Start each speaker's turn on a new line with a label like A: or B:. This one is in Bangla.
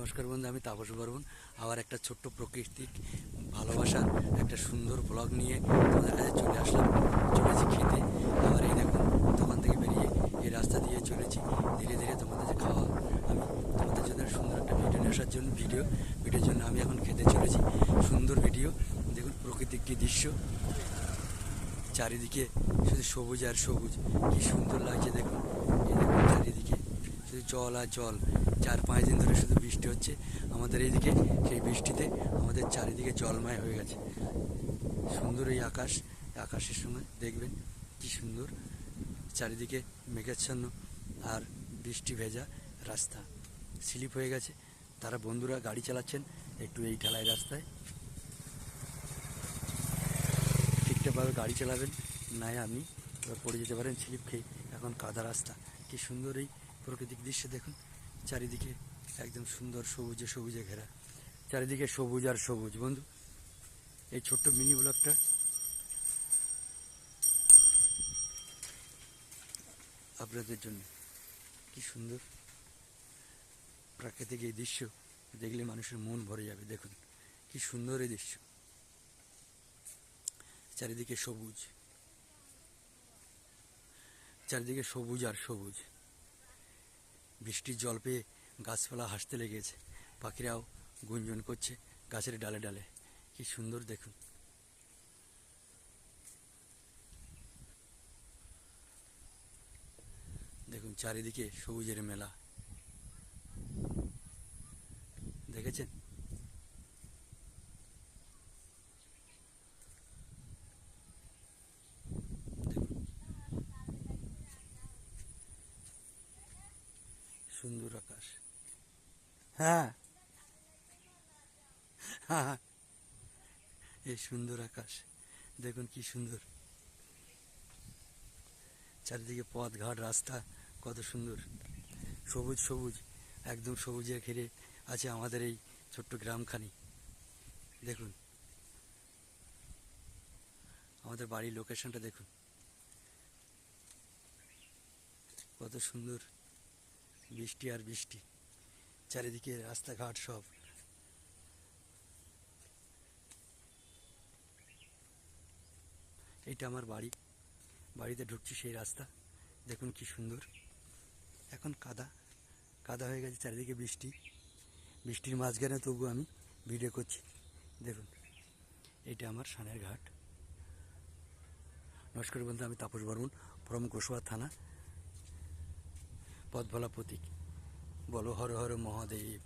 A: নমস্কার বন্ধু, আমি তাপস বর্মন। আবার একটা ছোট্ট প্রাকৃতিক ভালোবাসার একটা সুন্দর ব্লগ নিয়ে তোমাদের কাছে চলে আসলাম। চলেছি খেতে। আবার এই দেখুন, দোকান থেকে বেরিয়ে এই রাস্তা দিয়ে চলেছি ধীরে ধীরে তোমাদের যে খাওয়া। আমি তোমাদের জন্য সুন্দর একটা ভিডিও নিয়ে আসার জন্য ভিডিওর জন্য আমি এখন খেতে চলেছি। সুন্দর ভিডিও দেখুন, প্রাকৃতিক কি দৃশ্য, চারিদিকে শুধু সবুজ আর সবুজ, কি সুন্দর লাগছে দেখুন। এই দেখুন চারিদিকে শুধু জল আর জল। 4-5 দিন ধরে শুধু বৃষ্টি হচ্ছে আমাদের এইদিকে। সেই বৃষ্টিতে আমাদের চারিদিকে জলময় হয়ে গেছে। সুন্দর এই আকাশ, আকাশের সঙ্গে দেখবেন কি সুন্দর চারিদিকে মেঘাচ্ছন্ন আর বৃষ্টি ভেজা রাস্তা। স্লিপ হয়ে গেছে, তারা বন্ধুরা গাড়ি চালাচ্ছেন একটু এই ঢালাই রাস্তায়। ঠিকঠাকভাবে গাড়ি চালাবেন, নাই আপনি পড়ে যেতে পারেন স্লিপ খেয়ে। এখন কাদা রাস্তা, কি সুন্দর এই প্রাকৃতিক দৃশ্য দেখুন। চারিদিকে একদম সুন্দর সবুজে সবুজে ঘেরা, চারিদিকে সবুজ আর সবুজ। বন্ধু, এই ছোট্ট মিনি ব্লগটা আপনাদের জন্য। কি সুন্দর প্রাকৃতিক এই দৃশ্য দেখলে মানুষের মন ভরে যাবে। দেখুন কি সুন্দর এই দৃশ্য, চারিদিকে সবুজ, চারিদিকে সবুজ আর সবুজ। বৃষ্টির জল পেয়ে গাছপালা হাসতে লেগেছে, পাখিরাও গুঞ্জন করছে গাছের ডালে ডালে। কি সুন্দর দেখুন। দেখুন চারিদিকে সবুজের মেলা, দেখেছেন? দেখুন সুন্দর আকাশ। হ্যাঁ হ্যাঁ, এই সুন্দর আকাশ দেখুন কি সুন্দর। চারিদিকে পথ ঘাট রাস্তা কত সুন্দর, সবুজ সবুজ, একদম সবুজে ঘিরে আছে আমাদের এই ছোট্ট গ্রামখানি। দেখুন আমাদের বাড়ির লোকেশনটা দেখুন কত সুন্দর। বৃষ্টি আর বৃষ্টি, চারিদিকে রাস্তাঘাট সব। এইটা আমার বাড়ি, বাড়িতে ঢুকছি সেই রাস্তা। দেখুন কি সুন্দর। এখন কাদা কাদা হয়ে গেছে, চারিদিকে বৃষ্টি, বৃষ্টির মাঝখানে তবু আমি ভিডিও করছি। দেখুন এইটা আমার সানের ঘাট। নমস্কার বন্ধু, আমি তাপস বর্মন, ফ্রম গোসবা থানা, পথ ভোলা প্রতীক। বলো হর হর মহাদেব।